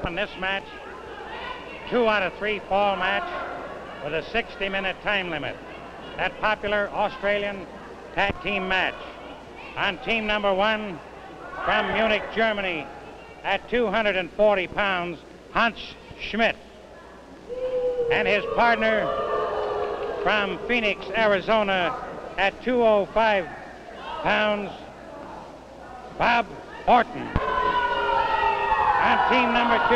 In this match, 2 out of 3 fall match with a 60-minute time limit. That popular Australian tag team match. On team number 1 from Munich, Germany, at 240 pounds, Hans Schmidt. And his partner from Phoenix, Arizona, at 205 pounds, Bob Orton. On team number 2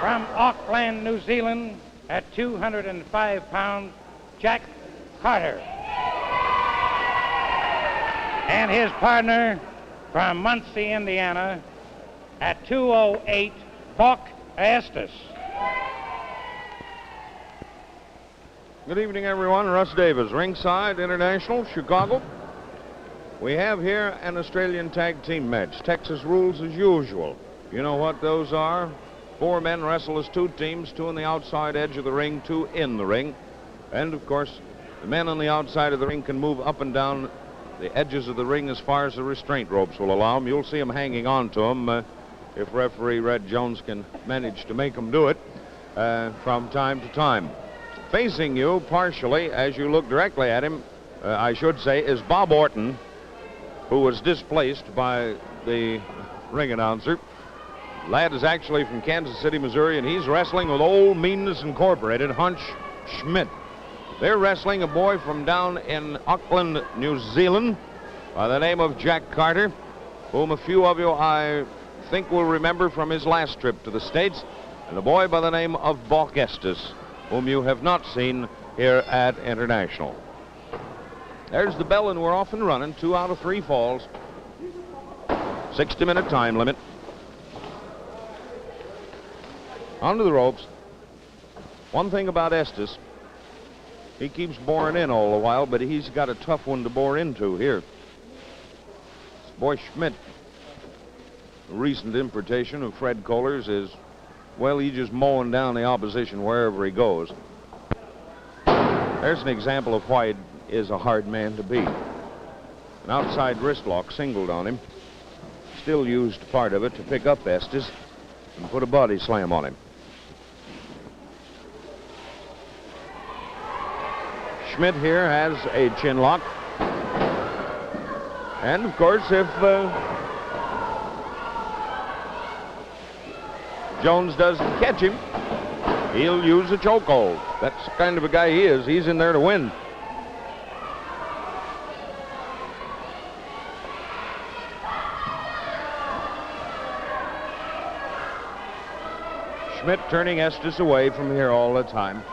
from Auckland, New Zealand, at 205 pounds, Jack Carter. And his partner from Muncie, Indiana, at 208, Balk Estes. Good evening, everyone. Russ Davis, ringside, International, Chicago. We have here an Australian tag team match. Texas rules as usual. You know what those are? 4 men wrestle as 2 teams, 2 on the outside edge of the ring, 2 in the ring. And, of course, the men on the outside of the ring can move up and down the edges of the ring as far as the restraint ropes will allow them. You'll see them hanging on to them if referee Red Jones can manage to make them do it from time to time. Facing you partially, as you look directly at him, I should say, is Bob Orton, who was displaced by the ring announcer. Lad is actually from Kansas City, Missouri, and he's wrestling with Old Meanness Incorporated, Hans Schmidt. They're wrestling a boy from down in Auckland, New Zealand, by the name of Jack Carter, whom a few of you, I think, will remember from his last trip to the States, and a boy by the name of Balk Estes, whom you have not seen here at International. There's the bell, and we're off and running. 2 out of 3 falls. 60-minute time limit. Onto the ropes. One thing about Estes, he keeps boring in all the while, but he's got a tough one to bore into here. This boy Schmidt, a recent importation of Fred Kohler's, is, well, he's just mowing down the opposition wherever he goes. There's an example of why it is a hard man to beat. An outside wrist lock singled on him. Still used part of it to pick up Estes and put a body slam on him. Schmidt here has a chin lock. And, of course, if Jones doesn't catch him, he'll use a chokehold. That's the kind of a guy he is. He's in there to win. Schmidt turning Estes away from here all the time.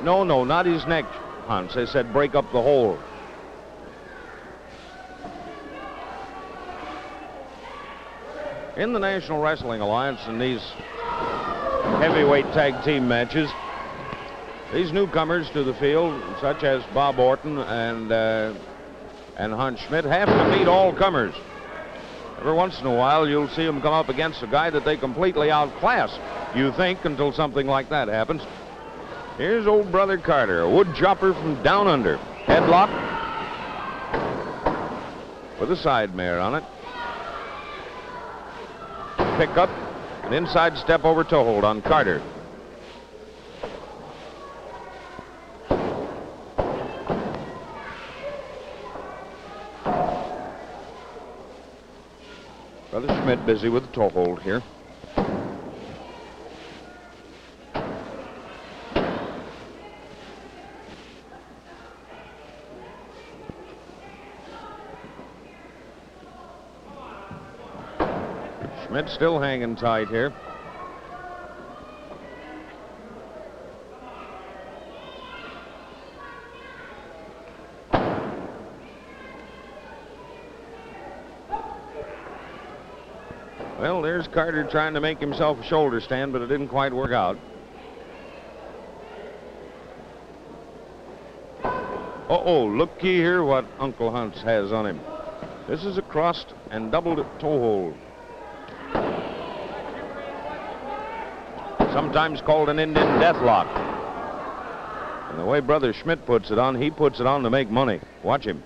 No, not his neck, Hans. I said break up the hole. In the National Wrestling Alliance, in these heavyweight tag team matches, these newcomers to the field, such as Bob Orton and Hans Schmidt, have to beat all comers. Every once in a while, you'll see them come up against a guy that they completely outclass, you think, until something like that happens. Here's old brother Carter, a wood chopper from down under. Headlock with a side mare on it. Pick up, an inside step over toe hold on Carter. Brother Schmidt busy with the toe hold here. Schmidt still hanging tight here. Well, there's Carter trying to make himself a shoulder stand, but it didn't quite work out. Uh-oh, looky here what Uncle Hans has on him. This is a crossed and doubled toe hold. Sometimes called an Indian deathlock. And the way Brother Schmidt puts it on, he puts it on to make money. Watch him.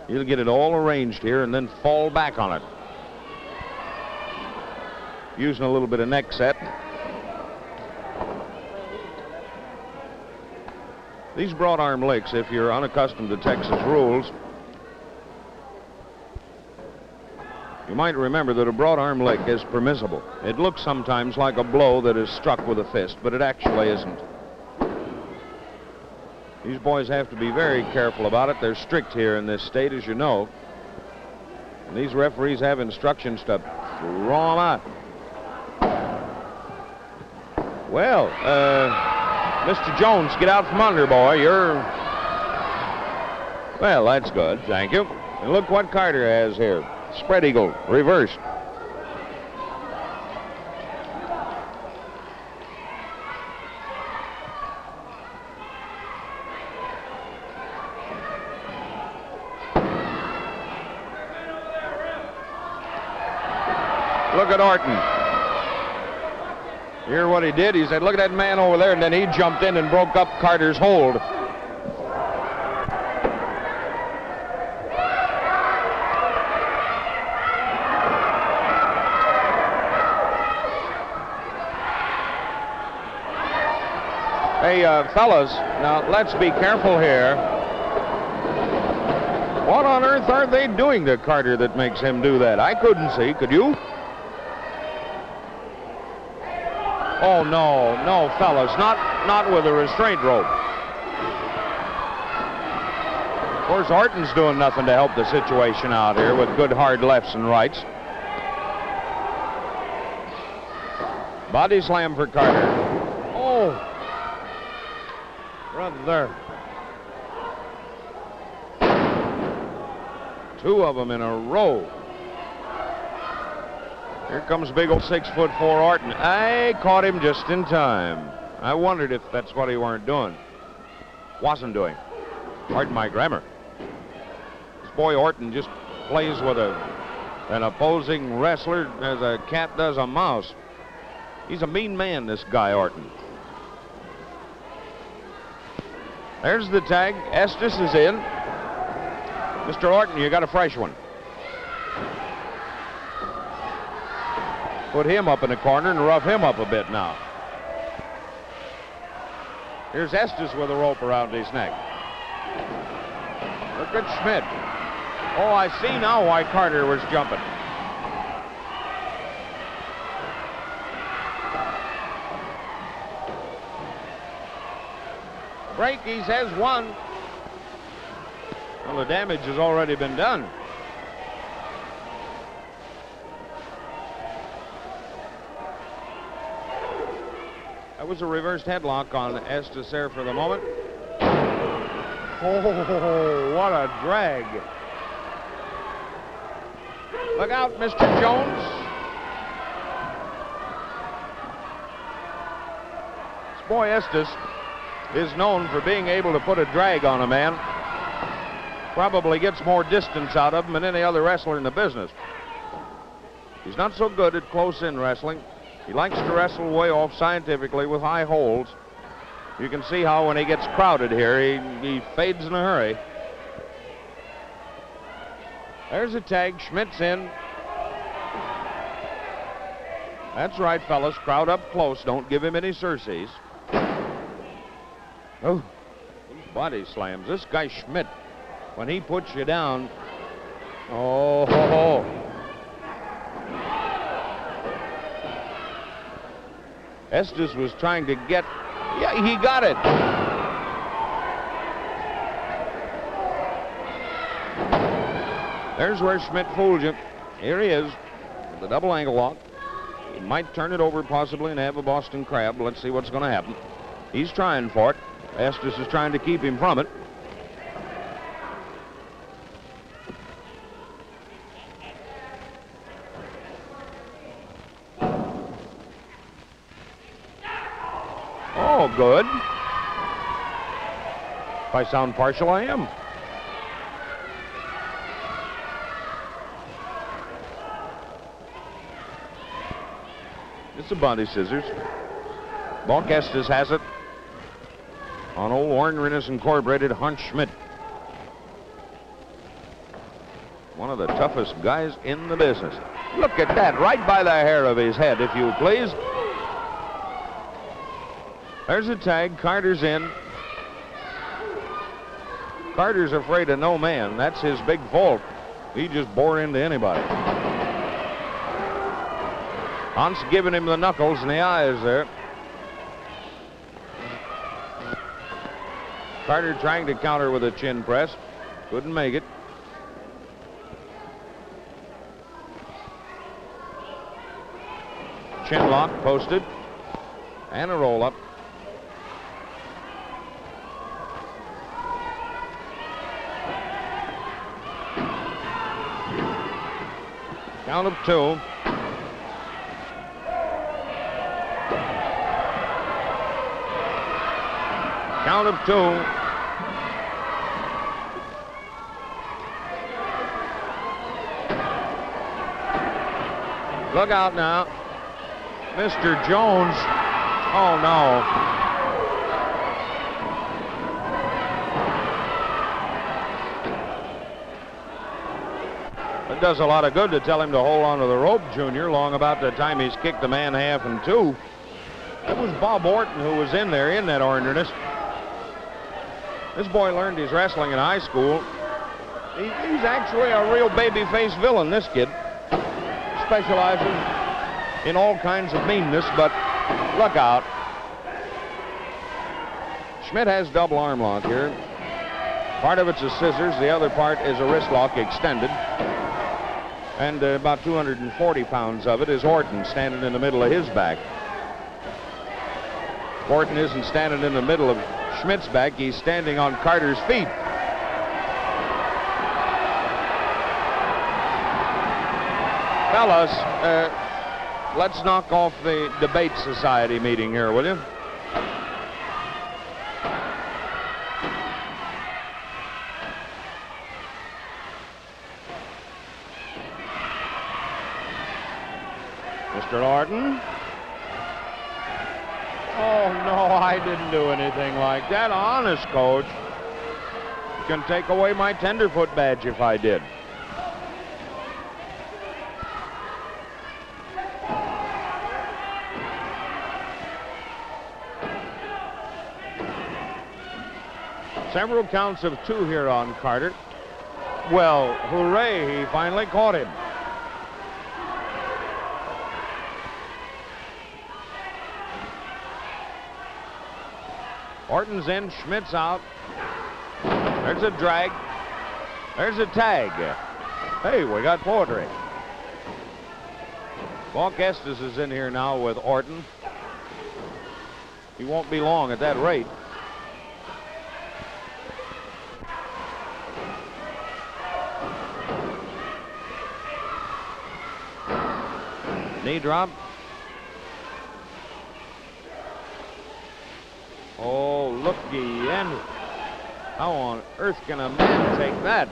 He'll get it all arranged here and then fall back on it. using a little bit of neck set. These broad arm licks, if you're unaccustomed to Texas rules, you might remember that a broad arm lick is permissible. It looks sometimes like a blow that is struck with a fist, but it actually isn't. These boys have to be very careful about it. They're strict here in this state, as you know. And these referees have instructions to throw them out. Well, Mr. Jones, get out from under, boy. You're... Well, that's good. Thank you. And look what Carter has here. Spread eagle, reversed. Look at Orton. You hear what he did? He said, look at that man over there, and then he jumped in and broke up Carter's hold. Hey, fellas, now let's be careful here. What on earth are they doing to Carter that makes him do that? I couldn't see. Could you? Oh, no, fellas, not with a restraint rope. Of course, Orton's doing nothing to help the situation out here with good hard lefts and rights. Body slam for Carter. Oh, brother. Two of them in a row. Here comes big old 6'4" Orton. I caught him just in time. I wondered if that's what he weren't doing. Wasn't doing. Pardon my grammar. This boy Orton just plays with an opposing wrestler as a cat does a mouse. He's a mean man, this guy Orton. There's the tag. Estes is in. Mr. Orton, you got a fresh one. Put him up in the corner and rough him up a bit now. Here's Estes with a rope around his neck. Look at Schmidt. Oh, I see now why Carter was jumping. Breakies has one. Well, the damage has already been done. That was a reversed headlock on Estes there for the moment. Oh, what a drag. Look out, Mr. Jones. This boy Estes is known for being able to put a drag on a man. Probably gets more distance out of him than any other wrestler in the business. He's not so good at close-in wrestling. He likes to wrestle way off scientifically with high holds. You can see how when he gets crowded here, he fades in a hurry. There's a tag. Schmidt's in. That's right, fellas. Crowd up close. Don't give him any Circes. Oh, these body slams. This guy Schmidt, when he puts you down, oh, ho, ho. Estes was trying to get, yeah, he got it. There's where Schmidt fooled you. Here he is, the double ankle lock. He might turn it over possibly and have a Boston Crab. Let's see what's going to happen. He's trying for it. Estes is trying to keep him from it. Oh, good. If I sound partial, I am. It's a body scissors. Balk Estes has it on old Warren Rennis Incorporated Hans Schmidt. One of the toughest guys in the business. Look at that, right by the hair of his head, if you please. There's a tag. Carter's in. Carter's afraid of no man. That's his big fault. He just bore into anybody. Hans giving him the knuckles in the eyes there. Carter trying to counter with a chin press. Couldn't make it. Chin lock posted. And a roll up. Count of 2. Count of 2. Look out now. Mr. Jones. Oh, no. It does a lot of good to tell him to hold on to the rope, Junior, long about the time he's kicked the man half and 2. That was Bob Orton who was in there in that ornament. This boy learned his wrestling in high school. He's actually a real baby-faced villain, this kid. Specializes in all kinds of meanness, but look out. Schmidt has double arm lock here. Part of it's a scissors, the other part is a wrist lock extended. And about 240 pounds of it is Orton standing in the middle of his back. Orton isn't standing in the middle of Schmidt's back, he's standing on Carter's feet. Fellas, let's knock off the debate society meeting here, will you? Mr. Orton. Oh, no, I didn't do anything like that. Honest, Coach. You can take away my tenderfoot badge if I did. Several counts of 2 here on Carter. Well, hooray, he finally caught him. Orton's in, Schmidt's out. There's a drag. There's a tag. Hey, we got poetry. Balk Estes is in here now with Orton. He won't be long at that rate. Knee drop. Oh, looky, and how on earth can a man take that?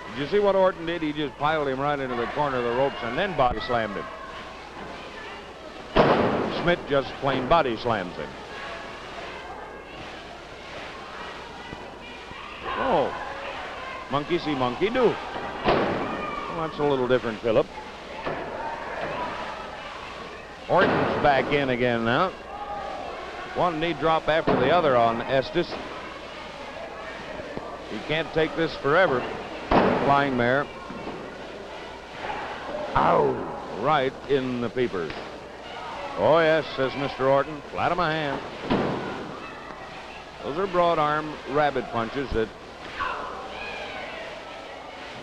Did you see what Orton did? He just piled him right into the corner of the ropes and then body slammed him. Schmidt just plain body slams him. Oh, monkey see, monkey do. Well, that's a little different, Philip. Orton's back in again now. One knee drop after the other on Estes. He can't take this forever. Flying mare. Ow! Right in the peepers. Oh, yes, says Mr. Orton. Flat of my hand. Those are broad arm rabbit punches that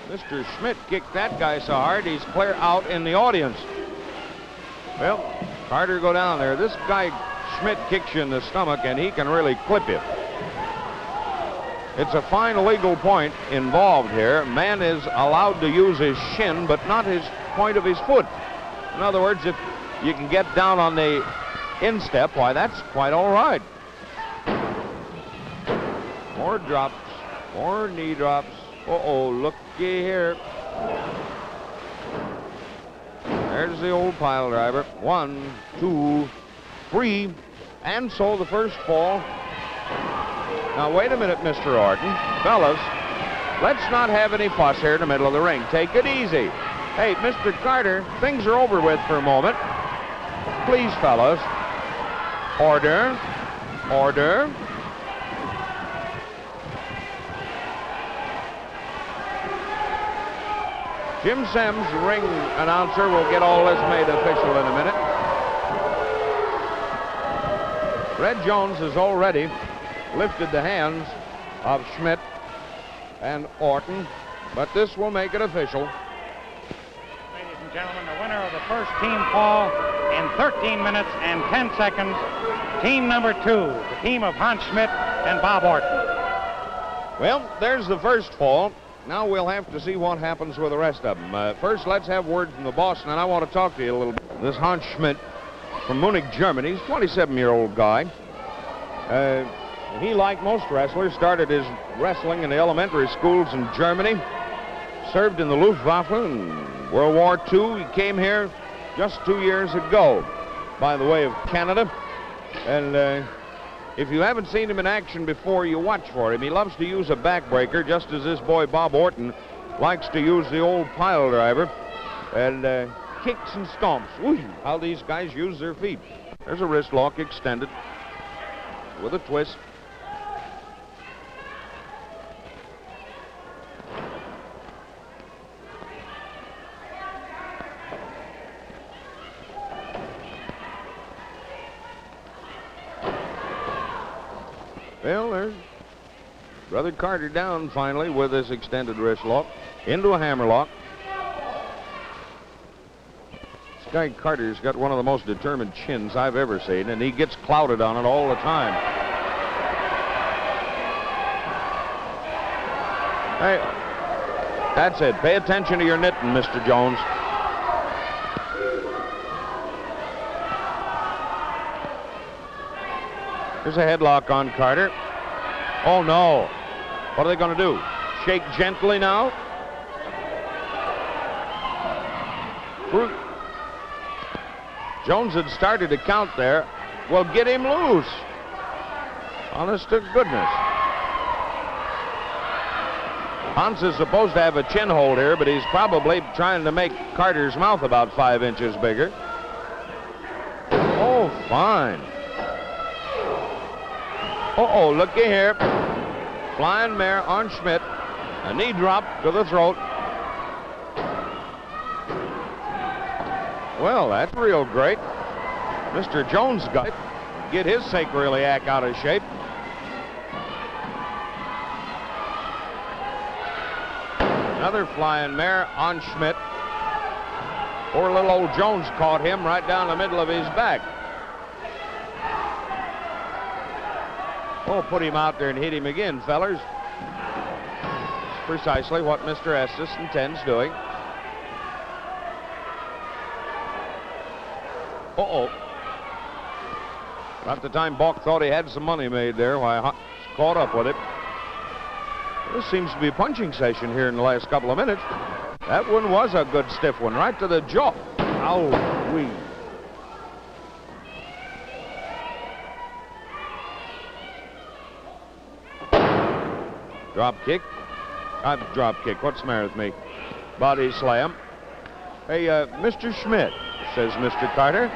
Mr. Schmidt kicked that guy so hard he's clear out in the audience. Well, Carter go down there. This guy Schmidt kicks you in the stomach and he can really clip you. It's a fine legal point involved here. Man is allowed to use his shin but not his point of his foot. In other words, if you can get down on the instep, why, that's quite all right. More drops, more knee drops. Uh-oh, looky here. There's the old pile driver. 1, 2, 3, and so the first fall. Now, wait a minute, Mr. Orton. Fellas, Let's not have any fuss here in the middle of the ring. Take it easy. Hey, Mr. Carter, things are over with for a moment. Please, fellas. Order. Order. Jim Sims, ring announcer, will get all this made official in a minute. Red Jones has already lifted the hands of Schmidt and Orton, but this will make it official. Ladies and gentlemen, the winner of the first team fall in 13 minutes and 10 seconds, team number 2, the team of Hans Schmidt and Bob Orton. Well, there's the first fall. Now we'll have to see what happens with the rest of them. First, let's have word from the boss, and I want to talk to you a little bit. This Hans Schmidt from Munich, Germany. He's a 27-year-old guy. He, like most wrestlers, started his wrestling in the elementary schools in Germany, served in the Luftwaffe in World War II. He came here just 2 years ago by the way of Canada. And if you haven't seen him in action before, you watch for him. He loves to use a backbreaker, just as this boy Bob Orton likes to use the old pile driver. And kicks and stomps. Whoo, how these guys use their feet. There's a wrist lock extended with a twist. Well, there's Brother Carter down finally with this extended wrist lock into a hammer lock. This guy Carter's got one of the most determined chins I've ever seen, and he gets clouded on it all the time. Hey, that's it. Pay attention to your knitting, Mr. Jones. There's a headlock on Carter. Oh, no. What are they going to do? Shake gently now? Jones had started to count there. Well, get him loose. Honest to goodness. Hans is supposed to have a chin hold here, but he's probably trying to make Carter's mouth about 5 inches bigger. Oh, fine. Uh-oh, looky here. Flying mare on Schmidt. A knee drop to the throat. Well, that's real great. Mr. Jones got it. Get his sacroiliac out of shape. Another flying mare on Schmidt. Poor little old Jones caught him right down the middle of his back. Oh, put him out there and hit him again, fellers. It's precisely what Mr. Estes intends doing. Uh-oh. About the time Balk thought he had some money made there, why, Hans caught up with it. This seems to be a punching session here in the last couple of minutes. That one was a good stiff one, right to the jaw. Ow-wee. Drop kick. Drop kick. What's the matter with me? Body slam. Hey, Mr. Schmidt, says Mr. Carter.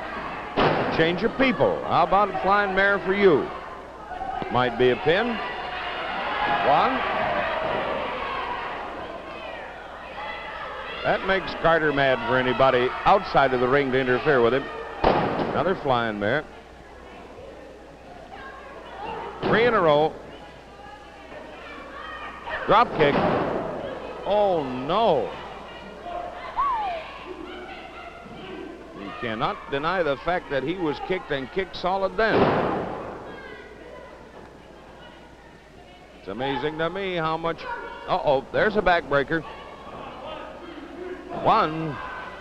Change of people. How about a flying mare for you? Might be a pin. One. That makes Carter mad for anybody outside of the ring to interfere with him. Another flying mare. 3 in a row. Drop kick. Oh, no. You cannot deny the fact that he was kicked and kicked solid then. It's amazing to me how much... Uh-oh, there's a backbreaker. 1,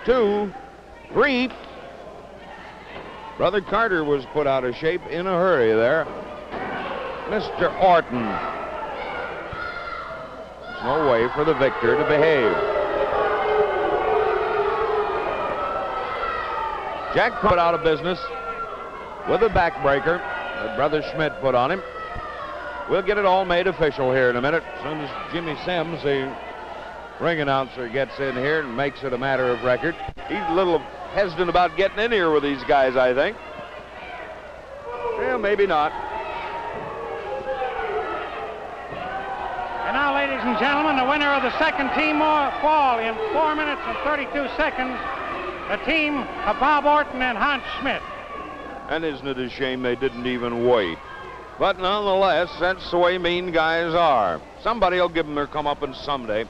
2, 3. Brother Carter was put out of shape in a hurry there. Mr. Orton. There's no way for the victor to behave. Jack put out of business with a backbreaker that Brother Schmidt put on him. We'll get it all made official here in a minute. As soon as Jimmy Sims, the ring announcer, gets in here and makes it a matter of record. He's a little hesitant about getting in here with these guys, I think. Well, maybe not. And now, ladies and gentlemen, the winner of the second team fall in 4 minutes and 32 seconds, the team of Bob Orton and Hans Schmidt. And isn't it a shame they didn't even wait? But nonetheless, that's the way mean guys are. Somebody will give them their comeuppance someday.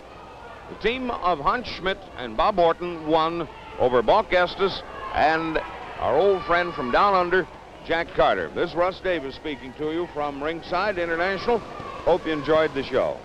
The team of Hans Schmidt and Bob Orton won over Balk Estes and our old friend from down under, Jack Carter. This is Russ Davis speaking to you from Ringside International. Hope you enjoyed the show.